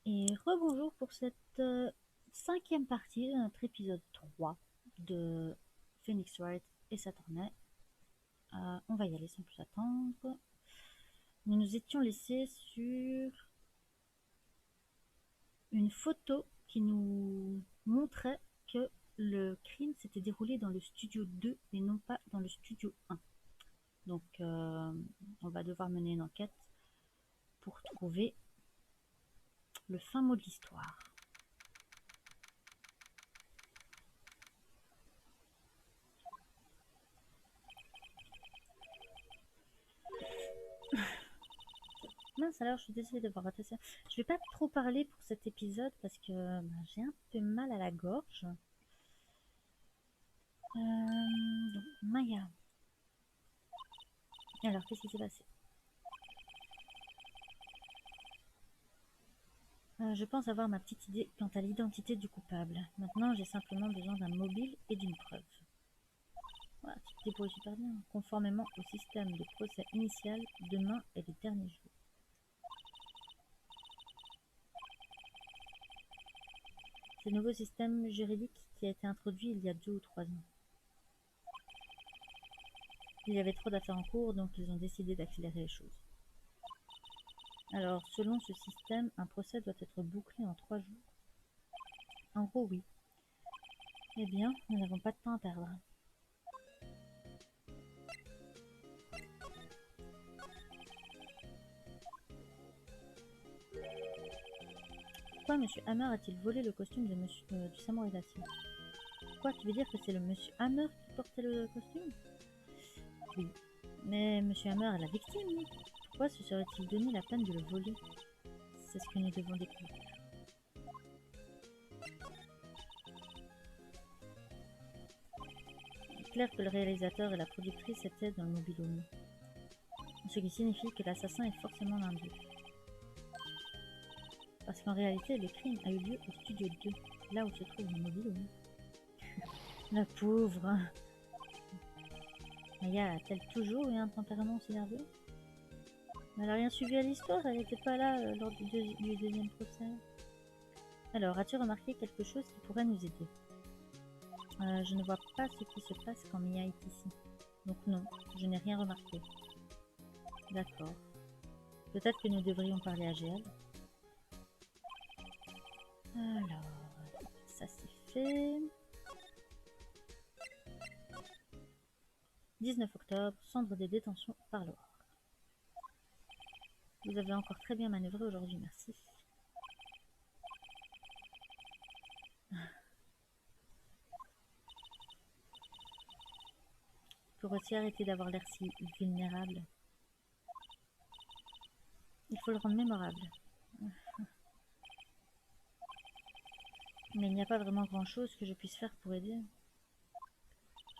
Et rebonjour pour cette cinquième partie de notre épisode 3 de Phoenix Wright et Saturnet. On va y aller sans plus attendre. Nous nous étions laissés sur une photo qui nous montrait que le crime s'était déroulé dans le studio 2 et non pas dans le studio 1. Donc on va devoir mener une enquête pour trouver le fin mot de l'histoire. Mince, alors je suis désolée d'avoir raté ça. Je vais pas trop parler pour cet épisode parce que j'ai un peu mal à la gorge. Donc, Maya. Alors, qu'est-ce qui s'est passé? Je pense avoir ma petite idée quant à l'identité du coupable. Maintenant, j'ai simplement besoin d'un mobile et d'une preuve. Voilà, tu te débrouilles super bien. Conformément au système de procès initial, demain est le dernier jour. C'est le nouveau système juridique qui a été introduit il y a 2 ou 3 ans. Il y avait trop d'affaires en cours, donc ils ont décidé d'accélérer les choses. Alors, selon ce système, un procès doit être bouclé en 3 jours. En gros, oui. Eh bien, nous n'avons pas de temps à perdre. Pourquoi M. Hammer a-t-il volé le costume de du samouraï d'acier? Quoi, tu veux dire que c'est le M. Hammer qui portait le costume? Oui. Mais M. Hammer est la victime, lui. Pourquoi se serait-il donné la peine de le voler? C'est ce que nous devons découvrir. Il est clair que le réalisateur et la productrice étaient dans le mobil-home. Ce qui signifie que l'assassin est forcément l'un d'eux. Parce qu'en réalité, le crime a eu lieu au studio 2, là où se trouve le mobil-home. La pauvre. Maya a-t-elle toujours eu un tempérament aussi nerveux? Elle n'a rien suivi à l'histoire, elle n'était pas là lors du deuxième procès. Alors, as-tu remarqué quelque chose qui pourrait nous aider? Je ne vois pas ce qui se passe quand Mia est ici. Donc non, je n'ai rien remarqué. D'accord. Peut-être que nous devrions parler à GL. Alors, ça c'est fait. 19 octobre, centre de détention par l'or. Vous avez encore très bien manœuvré aujourd'hui, merci. Pourrais-tu arrêter d'avoir l'air si vulnérable? Il faut le rendre mémorable. Mais il n'y a pas vraiment grand-chose que je puisse faire pour aider.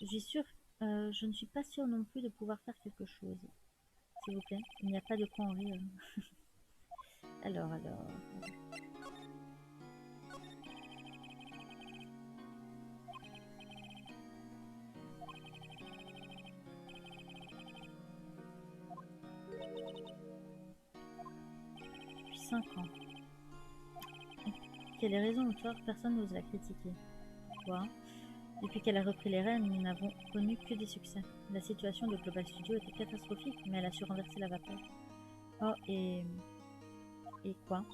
Je suis sûre, je ne suis pas sûre non plus de pouvoir faire quelque chose. S'il vous plaît, il n'y a pas de quoi en rire. Alors. 5 ans. Qu'elle ait raison ou tort, personne n'ose la critiquer. Pourquoi? Depuis qu'elle a repris les rênes, nous n'avons connu que des succès. La situation de Global Studio était catastrophique, mais elle a su renverser la vapeur. Oh, et quoi?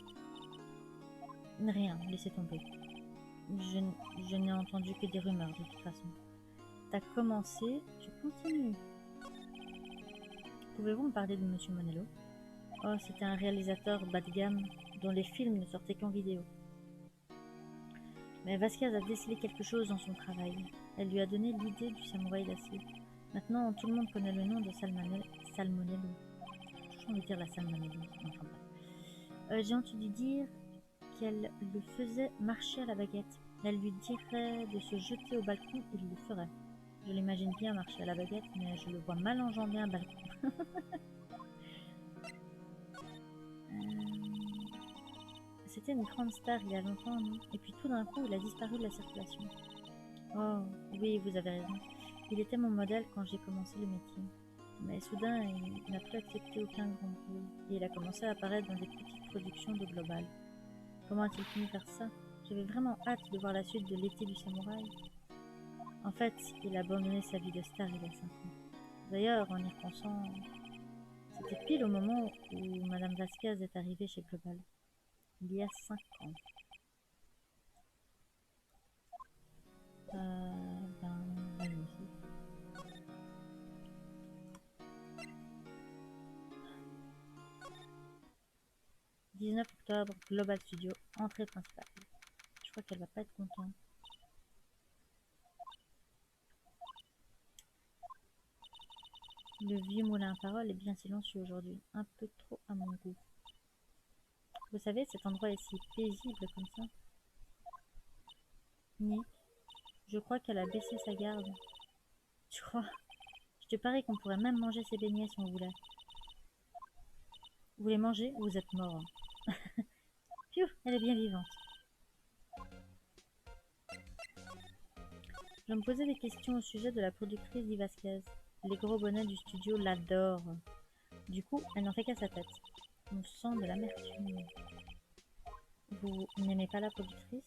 Rien, laissez tomber. Je n'ai entendu que des rumeurs de toute façon. T'as commencé, tu continues. Pouvez-vous me parler de Monsieur Monello? Oh, c'était un réalisateur bas de gamme dont les films ne sortaient qu'en vidéo. Mais Vasquez a décelé quelque chose dans son travail. Elle lui a donné l'idée du samouraï d'acier. Maintenant, tout le monde connaît le nom de Salmonello. J'ai envie de dire la salmonellose. Enfin, j'ai entendu dire qu'elle le faisait marcher à la baguette. Elle lui dirait de se jeter au balcon et il le ferait. Je l'imagine bien marcher à la baguette, mais je le vois mal enjamber un balcon. C'était une grande star il y a longtemps, non? Et puis tout d'un coup, il a disparu de la circulation. Oh, oui, vous avez raison. Il était mon modèle quand j'ai commencé le métier. Mais soudain, il n'a plus accepté aucun grand rôle. Et il a commencé à apparaître dans des petites productions de Global. Comment a-t-il pu me faire ça? J'avais vraiment hâte de voir la suite de l'été du samouraï. En fait, il a abandonné sa vie de star il y a 5 ans. D'ailleurs, en y repensant, c'était pile au moment où Madame Vasquez est arrivée chez Global. Il y a 5 ans. Allons-y. 19 octobre, Global Studio, entrée principale. Je crois qu'elle va pas être contente. Le vieux moulin à parole est bien silencieux aujourd'hui, un peu trop à mon goût. Vous savez, cet endroit est si paisible comme ça. Nick, je crois qu'elle a baissé sa garde. Tu crois? Je te parie qu'on pourrait même manger ses beignets si on voulait. Vous les mangez ou vous êtes mort? Pfiou, elle est bien vivante. Je me posais des questions au sujet de la productrice Di Vasquez. Les gros bonnets du studio l'adorent. Du coup, elle n'en fait qu'à sa tête. On sent de l'amertume. Vous n'aimez pas la productrice?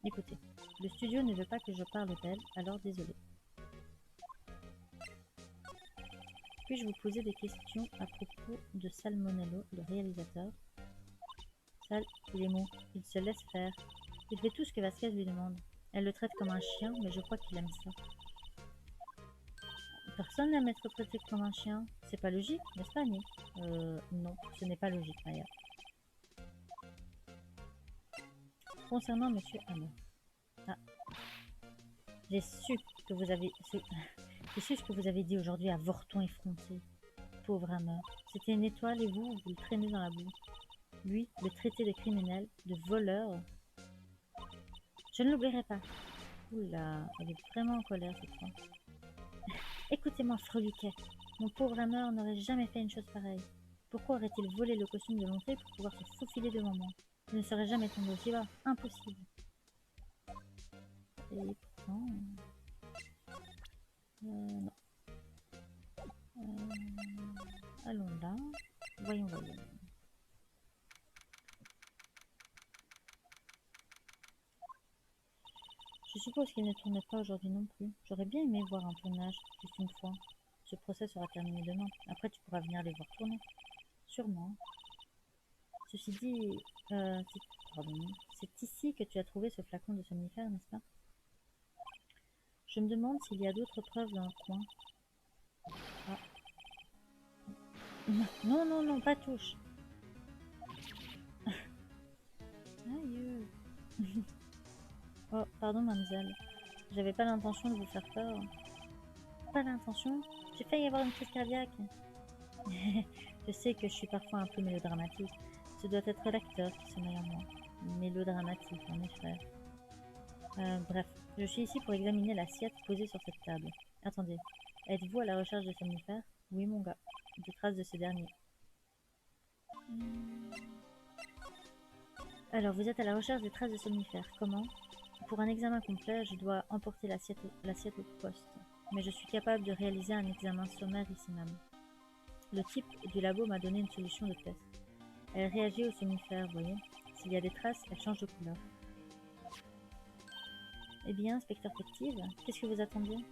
Écoutez, le studio ne veut pas que je parle d'elle, alors désolé. Puis-je vous poser des questions à propos de Sal Monello, le réalisateur? Sal, il est mou, il se laisse faire. Il fait tout ce que Vasquez lui demande. Elle le traite comme un chien, mais je crois qu'il aime ça. Personne n'aime être traité comme un chien. C'est pas logique, n'est-ce pas, Nick? Non, ce n'est pas logique, Maya. Concernant Monsieur Hammer. Ah, j'ai su que vous avez... J'ai su ce que vous avez dit aujourd'hui à Vorton effronté. Pauvre Hammer. C'était une étoile et vous le traînez dans la boue. Lui, le traité de criminel, de voleur. Je ne l'oublierai pas. Oula, elle est vraiment en colère cette fois. Écoutez-moi, Freluquet. Mon pauvre Hammer n'aurait jamais fait une chose pareille. Pourquoi aurait-il volé le costume de l'entrée pour pouvoir se faufiler devant moi? Je ne serais jamais tombé aussi bas. Impossible. Et pourtant... non. Allons là. Voyons. Je suppose qu'il ne tourne pas aujourd'hui non plus. J'aurais bien aimé voir un tournage, juste une fois. Ce procès sera terminé demain. Après, tu pourras venir les voir tourner. Sûrement. Ceci dit, c'est ici que tu as trouvé ce flacon de somnifère, n'est-ce pas? Je me demande s'il y a d'autres preuves dans le coin. Ah. Non, pas touche. Aïe. Oh, pardon, mademoiselle. J'avais pas l'intention de vous faire peur. Pas l'intention? J'ai failli avoir une crise cardiaque. Je sais que je suis parfois un peu mélodramatique. Ce doit être l'acteur qui sommeille en moi. Mélodramatique, en effet. Bref, je suis ici pour examiner l'assiette posée sur cette table. Attendez, êtes-vous à la recherche de somnifères? Oui, mon gars. Des traces de ce dernier. Alors, vous êtes à la recherche des traces de somnifères. Comment? Pour un examen complet, je dois emporter l'assiette au poste. Mais je suis capable de réaliser un examen sommaire ici même. Le type du labo m'a donné une solution de test. Elle réagit aux somnifères, vous voyez. S'il y a des traces, elle change de couleur. Eh bien, inspecteur Pective, qu'est-ce que vous attendiez?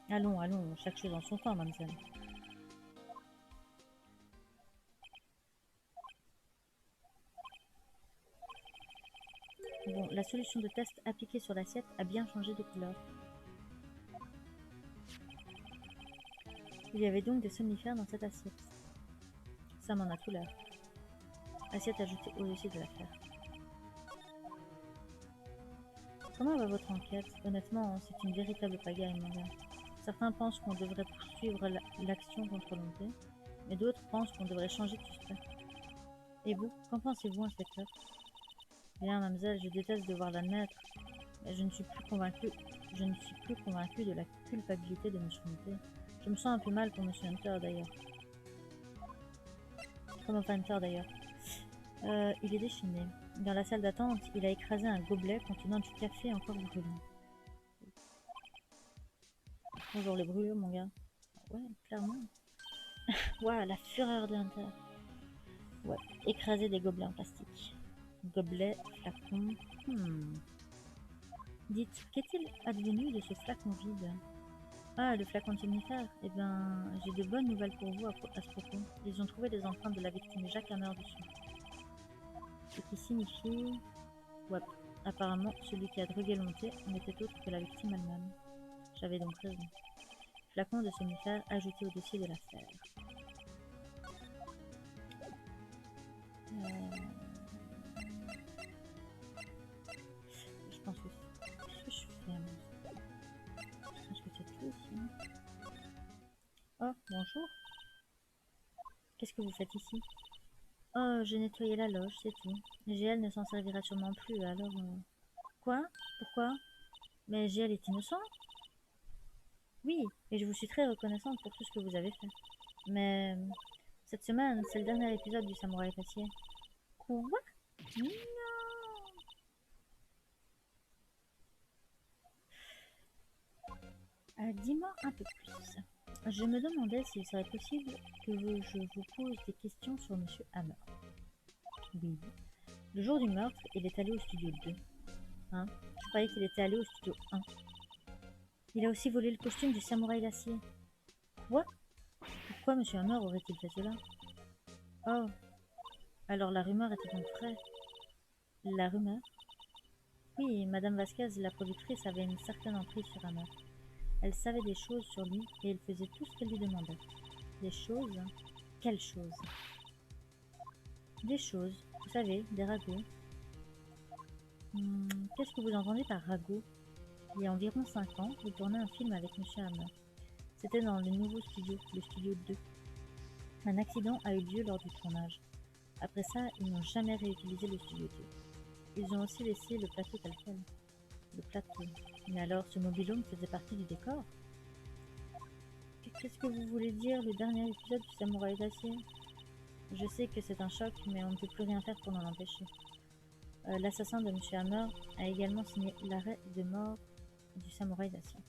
Allons, chaque chose en son temps, mademoiselle. Bon, la solution de test appliquée sur l'assiette a bien changé de couleur. Il y avait donc des somnifères dans cette assiette. Ça m'en a tout l'air. Assiette ajoutée au-dessus de l'affaire. Comment va votre enquête? Honnêtement, c'est une véritable pagaille, mon gars. Certains pensent qu'on devrait poursuivre l'action contre l'onté, mais d'autres pensent qu'on devrait changer de suspect. Et vous, qu'en pensez-vous, inspecteur? Bien, mademoiselle, je déteste devoir l'admettre, mais je ne suis plus convaincue de la culpabilité de M. Hunter. Je me sens un peu mal pour M. Hunter, d'ailleurs. Comment Hunter, d'ailleurs? Il est déchaîné. Dans la salle d'attente, il a écrasé un gobelet contenant du café encore brûlant. Bonjour les brûlures, mon gars. Ouais, clairement. Waouh, la fureur de Hunter. Ouais, écraser des gobelets en plastique. gobelet, flacon... Dites, qu'est-il advenu de ce flacon vide? Ah, le flacon de somnifère. Eh bien, j'ai de bonnes nouvelles pour vous à ce propos. Ils ont trouvé les empreintes de la victime Jacques Hammer dessus. Ce qui signifie... Ouais, apparemment, celui qui a drogué le monté n'était autre que la victime elle-même. J'avais donc raison. Flacon de somnifère ajouté au dossier de l'affaire. Je pense que... Qu'est-ce que je fais, moi? Je pense que c'est tout ici. Oh, bonjour. Qu'est-ce que vous faites ici? Oh, j'ai nettoyé la loge, c'est tout. GL ne s'en servira sûrement plus, alors... Quoi? Pourquoi? Mais GL est innocent? Oui, et je vous suis très reconnaissante pour tout ce que vous avez fait. Mais... Cette semaine, c'est le dernier épisode du Samouraï D'acier. Quoi? Non! Dis-moi un peu plus. Je me demandais s'il serait possible que je vous pose des questions sur Monsieur Hammer. Oui. Le jour du meurtre, il est allé au studio 2. Hein? Je croyais qu'il était allé au studio 1. Il a aussi volé le costume du Samouraï D'acier. Quoi? Pourquoi Monsieur Hammer aurait-il fait cela? Oh. Alors la rumeur était donc vraie. La rumeur? Oui, Madame Vasquez, la productrice, avait une certaine emprise sur Hammer. Elle savait des choses sur lui et il faisait tout ce qu'elle lui demandait. Des choses? Quelles choses? Des choses, vous savez, des ragots. Qu'est-ce que vous entendez par ragot? Il y a environ 5 ans, vous tournez un film avec Monsieur Hammer. C'était dans le nouveau studio, le studio 2. Un accident a eu lieu lors du tournage. Après ça, ils n'ont jamais réutilisé le studio 2. Ils ont aussi laissé le plateau tel quel. Le plateau. Mais alors, ce mobil-home faisait partie du décor? Qu'est-ce que vous voulez dire, le dernier épisode du Samouraï D'acier? Je sais que c'est un choc, mais on ne peut plus rien faire pour l'en empêcher. L'assassin de M. Hammer a également signé l'arrêt de mort du Samouraï D'acier.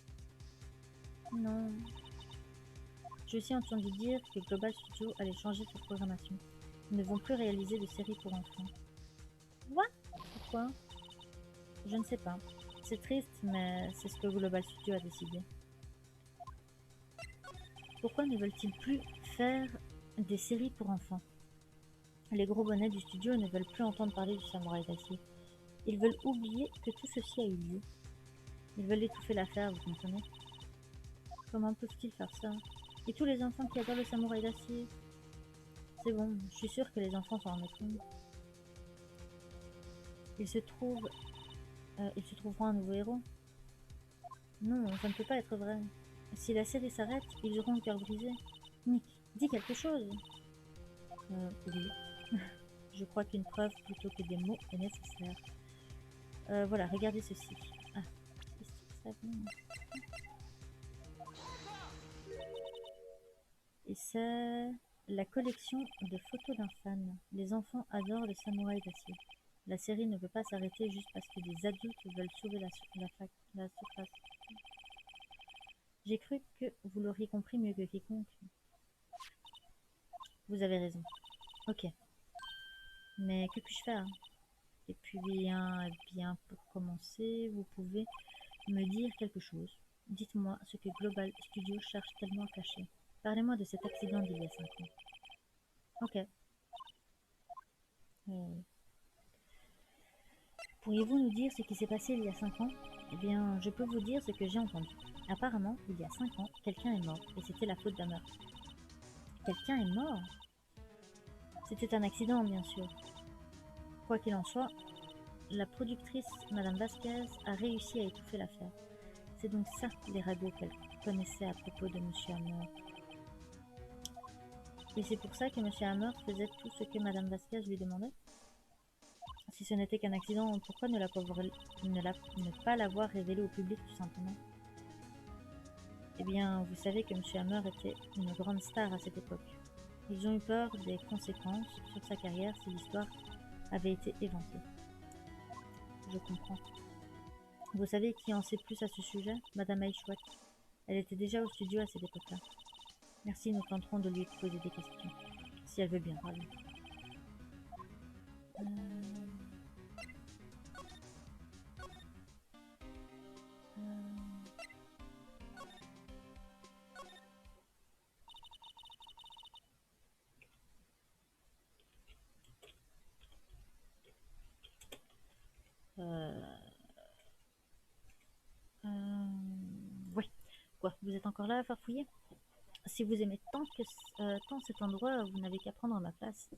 Non. J'ai aussi entendu dire que Global Studio allait changer sa programmation. Ils ne vont plus réaliser de séries pour enfants. What? Pourquoi? Je ne sais pas. C'est triste, mais c'est ce que Global Studio a décidé. Pourquoi ne veulent-ils plus faire des séries pour enfants? Les gros bonnets du studio ne veulent plus entendre parler du Samouraï D'acier. Ils veulent oublier que tout ceci a eu lieu. Ils veulent étouffer l'affaire, vous comprenez? Comment peuvent-ils faire ça? Et tous les enfants qui adorent le Samouraï D'acier? C'est bon, je suis sûre que les enfants s'en remettront. Ils se trouveront un nouveau héros? Non, ça ne peut pas être vrai. Si la série s'arrête, ils auront le cœur brisé. Nick, dis quelque chose. Oui. Je crois qu'une preuve plutôt que des mots est nécessaire. Voilà, regardez ceci. Ah, qu'est-ce que ça vient? Et c'est la collection de photos d'un fan. Les enfants adorent le Samouraï D'acier. La série ne peut pas s'arrêter juste parce que des adultes veulent sauver la surface. J'ai cru que vous l'auriez compris mieux que quiconque. Vous avez raison. Ok. Mais que puis-je faire? Et puis bien, pour commencer, vous pouvez me dire quelque chose. Dites-moi ce que Global Studio cherche tellement à cacher. Parlez-moi de cet accident d'il y a 5 ans. Ok. Pourriez-vous nous dire ce qui s'est passé il y a 5 ans? Eh bien, je peux vous dire ce que j'ai entendu. Apparemment, il y a 5 ans, quelqu'un est mort, et c'était la faute d'un meurtre. Quelqu'un est mort? C'était un accident, bien sûr. Quoi qu'il en soit, la productrice, Madame Vasquez, a réussi à étouffer l'affaire. C'est donc ça les ragots qu'elle connaissait à propos de Monsieur Hammer. Et c'est pour ça que Monsieur Hammer faisait tout ce que Madame Vasquez lui demandait? Si ce n'était qu'un accident, pourquoi ne pas l'avoir révélé au public tout simplement? Eh bien, vous savez que Monsieur Hammer était une grande star à cette époque. Ils ont eu peur des conséquences sur sa carrière si l'histoire avait été éventée. Je comprends. Vous savez qui en sait plus à ce sujet? Madame Aishwat. Elle était déjà au studio à cette époque-là. Merci, nous tenterons de lui poser des questions, si elle veut bien parler. Quoi, vous êtes encore là à farfouiller? Si vous aimez tant cet endroit, vous n'avez qu'à prendre ma place.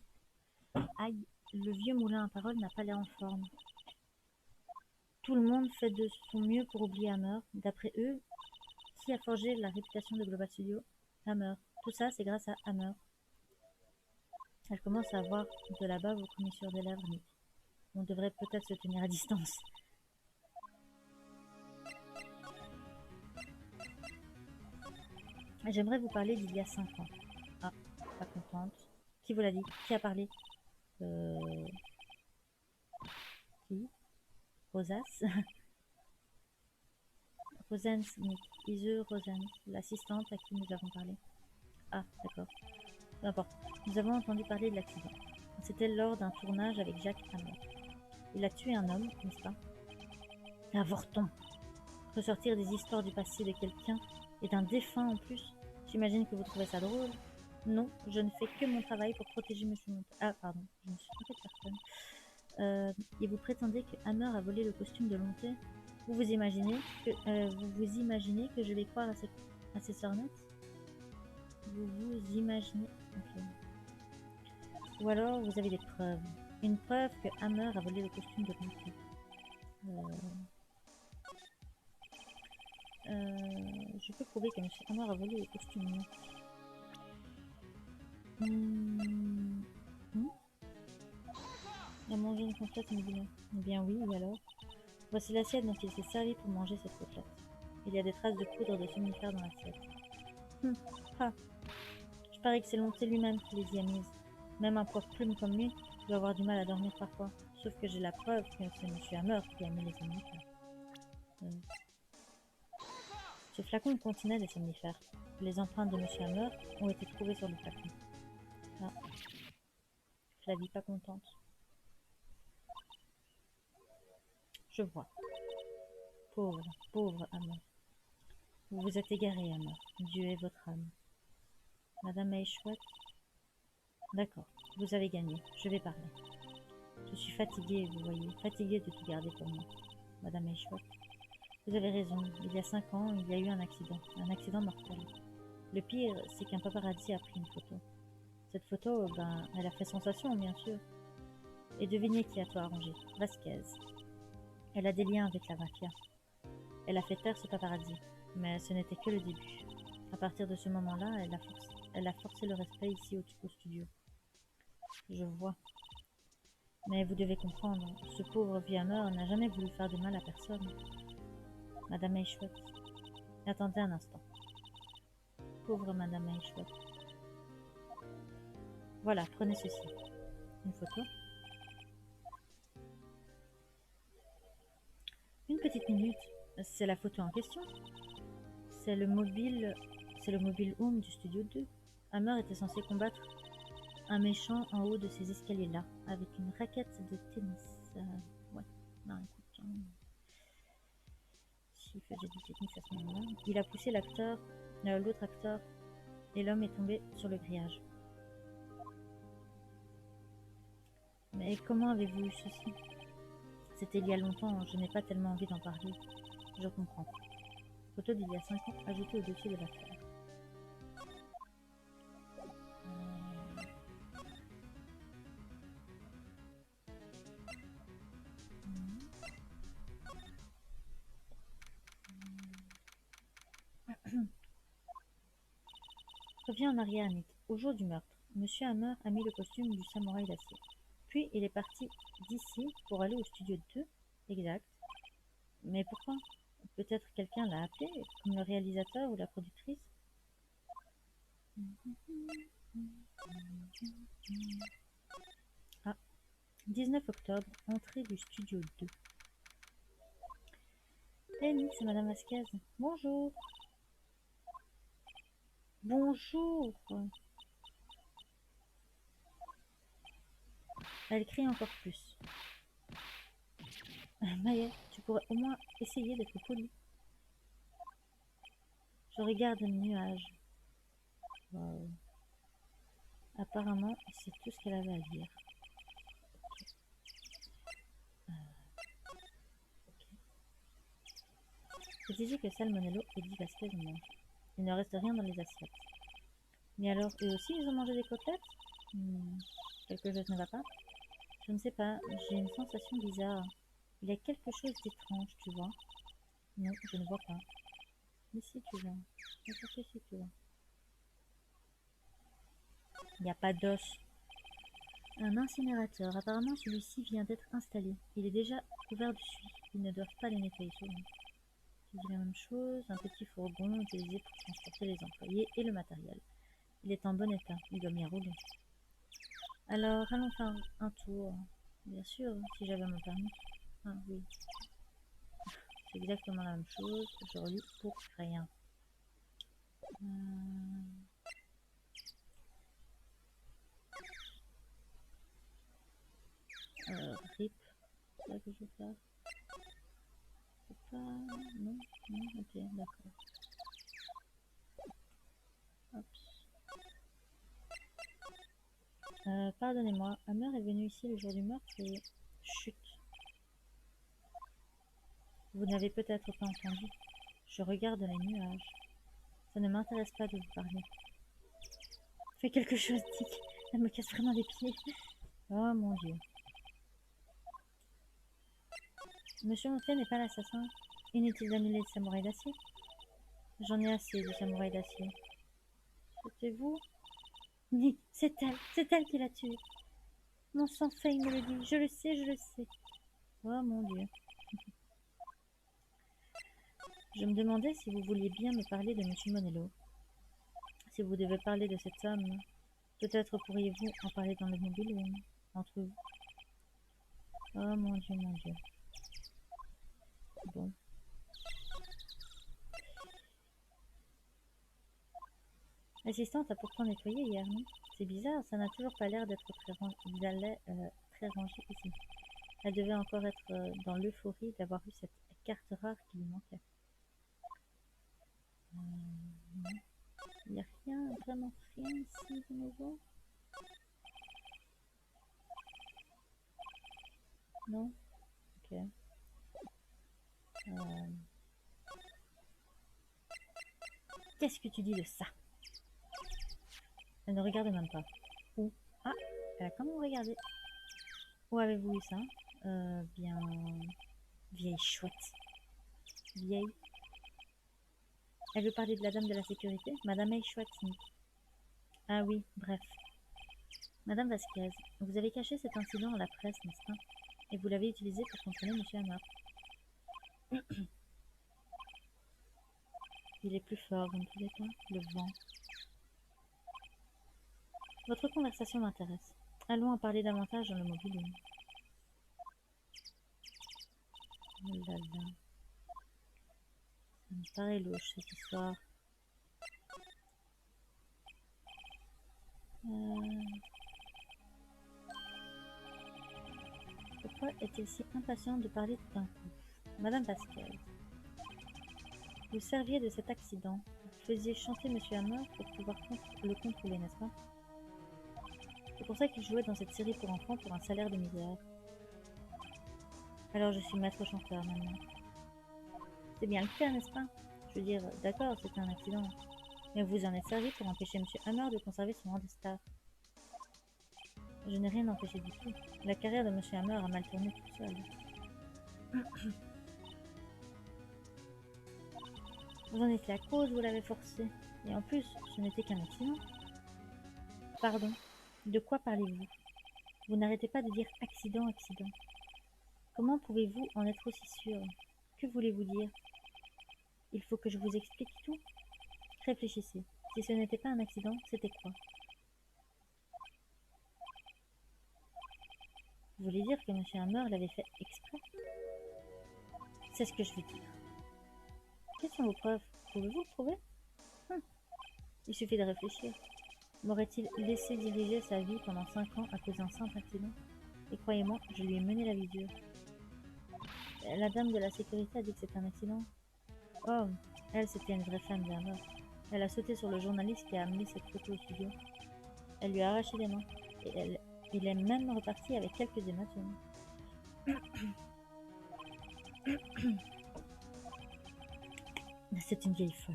Aïe, le vieux moulin à paroles n'a pas l'air en forme. Tout le monde fait de son mieux pour oublier Hammer. D'après eux, qui a forgé la réputation de Global Studio? Hammer. Tout ça, c'est grâce à Hammer. Elle commence à avoir de la bave aux commissures des lèvres, Nick. On devrait peut-être se tenir à distance. J'aimerais vous parler d'il y a 5 ans. Ah, pas contente. Qui vous l'a dit? Qui a parlé? Qui? Rosas? Rosens, Nick. Ise Rosens, l'assistante à qui nous avons parlé. Ah, d'accord. Peu importe. Nous avons entendu parler de l'accident. C'était lors d'un tournage avec Jacques Hammer. Il a tué un homme, n'est-ce pas? Avorton. Ressortir des histoires du passé de quelqu'un et d'un défunt en plus. J'imagine que vous trouvez ça drôle. Non, je ne fais que mon travail pour protéger Monsieur Monte. Ah, pardon, je me suis trompée de personne. Et vous prétendez que Hammer a volé le costume de Lonté? Vous imaginez que je vais croire à ces sornettes? Vous imaginez... Okay. Ou alors vous avez des preuves. Une preuve que Hammer a volé le costume de Lonté. Je peux prouver que Monsieur Hammer a volé le costume. Il a mangé une côtelette midi. Eh bien oui, et alors? Voici l'assiette dont il s'est servi pour manger cette côtelette. Il y a des traces de poudre de somnifère dans l'assiette. Ah. Je parie que c'est Lonté lui-même qui les y a mises. Même un pauvre plume comme lui doit avoir du mal à dormir parfois. Sauf que j'ai la preuve que c'est Monsieur Hammer qui a mis les somnifères. Ce flacon contenait des somnifères. Les empreintes de Monsieur Hammer ont été trouvées sur le flacon. Ah. Flavie pas contente. Je vois. Pauvre Hammer. Vous vous êtes égaré, Hammer. Dieu est votre âme. Madame Maïchouette? D'accord, vous avez gagné. Je vais parler. Je suis fatiguée, vous voyez. Fatiguée de tout garder pour moi. Madame Maïchouette. Vous avez raison. Il y a 5 ans, il y a eu un accident. Un accident mortel. Le pire, c'est qu'un paparazzi a pris une photo. Cette photo, elle a fait sensation, bien sûr. Et devinez qui a tout arrangé. Vasquez. Elle a des liens avec la mafia. Elle a fait taire ce paparazzi. Mais ce n'était que le début. À partir de ce moment-là, elle a forcé le respect ici au studio. Je vois. Mais vous devez comprendre, ce pauvre vieux Hammer n'a jamais voulu faire de mal à personne. Madame Maïchouette. Attendez un instant. Pauvre Madame Maïchouette. Voilà, prenez ceci. Une photo. Une petite minute. C'est la photo en question. C'est le mobile home du studio 2. Hammer était censé combattre un méchant en haut de ces escaliers-là, avec une raquette de tennis. Ouais, non, écoute. S'il faisait du tennis à ce moment-là. Il a poussé l'autre acteur, et l'homme est tombé sur le grillage. Mais comment avez-vous eu ceci? C'était il y a longtemps, je n'ai pas tellement envie d'en parler. Je comprends. Photo d'il y a 5 ans ajoutée au dossier de l'affaire. Reviens en arrière, Nick. Au jour du meurtre, Monsieur Hammer a mis le costume du samouraï d'acier. Puis il est parti d'ici pour aller au studio 2. Exact. Mais pourquoi? Peut-être quelqu'un l'a appelé, comme le réalisateur ou la productrice? Ah, 19 octobre, entrée du studio 2. Hey Nick, c'est Madame Vasquez. Bonjour. Bonjour. Elle crie encore plus. Maya, tu pourrais au moins essayer d'être poli. Je regarde le nuage. Wow. Apparemment, c'est tout ce qu'elle avait à dire. Je disais que Salmonello et Di Vasquez ont mangé. Il ne reste rien dans les assiettes. Mais alors, eux aussi, ils ont mangé des côtelettes? Quelque chose ne va pas? Je ne sais pas, j'ai une sensation bizarre. Il y a quelque chose d'étrange, tu vois? Non, je ne vois pas. Mais si tu vois. Mais chercher si tu vois. Il n'y a pas d'os. Un incinérateur. Apparemment, celui-ci vient d'être installé. Il est déjà couvert de suie. Ils ne doivent pas les nettoyer souvent. Je dis la même chose. Un petit fourgon utilisé pour transporter les employés et le matériel. Il est en bon état. Il doit bien rouler. Alors, allons faire un tour. Bien sûr, si j'avais mon permis. Ah oui. C'est exactement la même chose. Je relis pour rien. RIP. C'est ça que je veux faire. C'est pas... Non, non, ok, d'accord. Hop. Pardonnez-moi, Hammer est venu ici le jour du meurtre et... Chut. Vous n'avez peut-être pas entendu. Je regarde les nuages. Ça ne m'intéresse pas de vous parler. Fais quelque chose, Dick. Elle me casse vraiment les pieds. Oh mon Dieu. Monsieur Montier n'est pas l'assassin. Inutile d'annuler le samouraï d'acier. J'en ai assez du samouraï d'acier. C'était vous? Nick, c'est elle qui l'a tué. Mon sang fait, il me le dit. Je le sais, je le sais. Oh mon Dieu. Je me demandais si vous vouliez bien me parler de Monsieur Monello. Si vous devez parler de cet homme, peut-être pourriez-vous en parler dans le mobile room, entre vous. Oh mon Dieu, mon Dieu. Bon. L'assistante a pourtant nettoyé hier, non? C'est bizarre, ça n'a toujours pas l'air d'être très rangé ici. Elle devait encore être dans l'euphorie d'avoir eu cette carte rare qui lui manquait. Non. Il n'y a rien, vraiment rien ici de nouveau? Non? Ok. Qu'est-ce que tu dis de ça? Elle ne regarde même pas. Où? Ah, elle a quand même regardé. Où avez-vous eu ça? Bien... Vieille chouette. Vieille. Elle veut parler de la dame de la sécurité? Madame est chouette, Nick. Ah oui, bref. Madame Vasquez, vous avez caché cet incident à la presse, n'est-ce pas? Et vous l'avez utilisé pour contrôler Monsieur Hammer. Il est plus fort, vous ne trouvez pas? Le vent. Votre conversation m'intéresse. Allons en parler davantage dans le mobile. Oh là là. Ça me paraît louche, cette histoire. Pourquoi est-il si impatient de parler tout d'un coup? Madame Pascal, vous serviez de cet accident. Vous faisiez chanter Monsieur Hammer pour pouvoir le contrôler, n'est-ce pas? C'est pour ça qu'il jouait dans cette série pour enfants pour un salaire de misère. Alors je suis maître chanteur maintenant. C'est bien le cas, n'est-ce pas? Je veux dire, d'accord, c'était un accident. Mais vous en êtes servi pour empêcher Monsieur Hammer de conserver son rang de star. Je n'ai rien empêché du tout. La carrière de Monsieur Hammer a mal tourné tout seul. Vous en êtes la cause, vous l'avez forcé. Et en plus, ce n'était qu'un accident. Pardon, de quoi parlez-vous? Vous n'arrêtez pas de dire accident, accident. Comment pouvez-vous en être aussi sûr? Que voulez-vous dire? Il faut que je vous explique tout. Réfléchissez. Si ce n'était pas un accident, c'était quoi? Vous voulez dire que M. Hammer l'avait fait exprès? C'est ce que je veux dire. Quelles sont vos preuves? Pouvez-vous le prouver? Il suffit de réfléchir. M'aurait-il laissé diriger sa vie pendant 5 ans à cause d'un simple accident? Et croyez-moi, je lui ai mené la vie dure. La dame de la sécurité a dit que c'était un accident. Oh, elle, c'était une vraie fan de Hammer. Elle a sauté sur le journaliste qui a amené cette photo au studio. Elle lui a arraché les mains. Et il est même reparti avec quelques hématomes. C'est une vieille folle.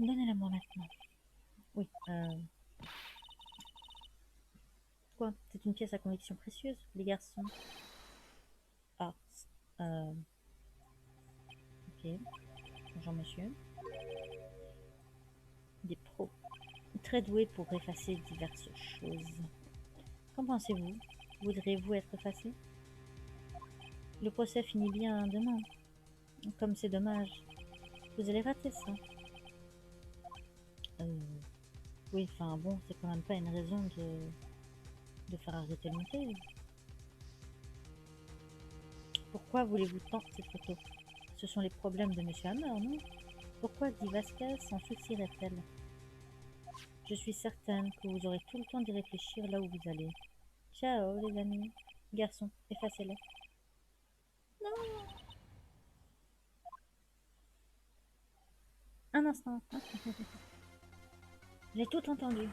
Donnez-la moi maintenant. Oui, quoi? C'est une pièce à conviction précieuse, les garçons. Ah, euh, ok. Bonjour monsieur. Des pros. Très doués pour effacer diverses choses. Qu'en pensez-vous? Voudriez-vous être effacé? Le procès finit bien demain. Comme c'est dommage. Vous allez rater ça. Oui, enfin bon, c'est quand même pas une raison de faire arrêter le montage. Pourquoi voulez-vous tant cette photo? Ce sont les problèmes de Monsieur Hammer, non? Pourquoi Guy Vasquez s'en soucierait-elle? Je suis certaine que vous aurez tout le temps d'y réfléchir là où vous allez. Ciao, les amis. Garçons, effacez-les. Non! Un instant. J'ai tout entendu.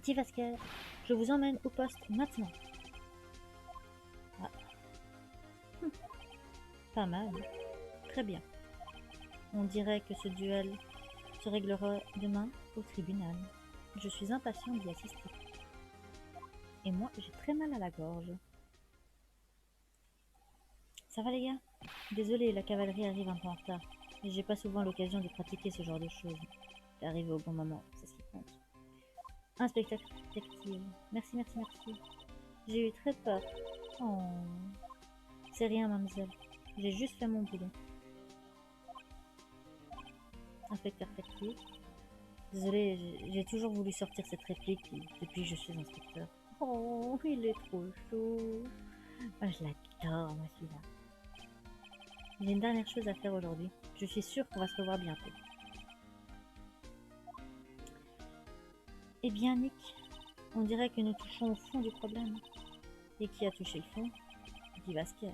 Guy Vasquez, je vous emmène au poste maintenant. Ah. Pas mal. Très bien. On dirait que ce duel se réglera demain au tribunal. Je suis impatient d'y assister. Et moi, j'ai très mal à la gorge. Ça va les gars? Désolé, la cavalerie arrive un peu en retard. Et j'ai pas souvent l'occasion de pratiquer ce genre de choses. T'es arrivé au bon moment, c'est ce qui compte. Inspecteur détective. Merci, merci, merci. J'ai eu très peur. Oh. C'est rien, mademoiselle. J'ai juste fait mon boulot. Inspecteur détective. Désolé, j'ai toujours voulu sortir cette réplique depuis que je suis inspecteur. Oh, il est trop chaud. Moi, je l'adore, moi, celui-là. J'ai une dernière chose à faire aujourd'hui. Je suis sûre qu'on va se revoir bientôt. Eh bien, Nick, on dirait que nous touchons au fond du problème. Et qui a touché le fond? Guy Vasquez.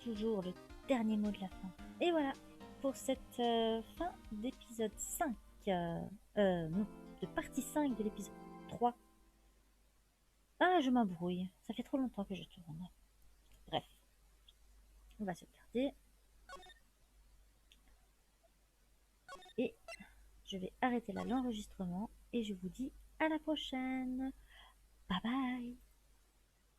Toujours le dernier mot de la fin. Et voilà, pour cette fin d'épisode 5. Non, de partie 5 de l'épisode 3. Ah, je m'embrouille. Ça fait trop longtemps que je tourne. Bref, on va se garder. Et je vais arrêter là l'enregistrement. Et je vous dis à la prochaine. Bye bye.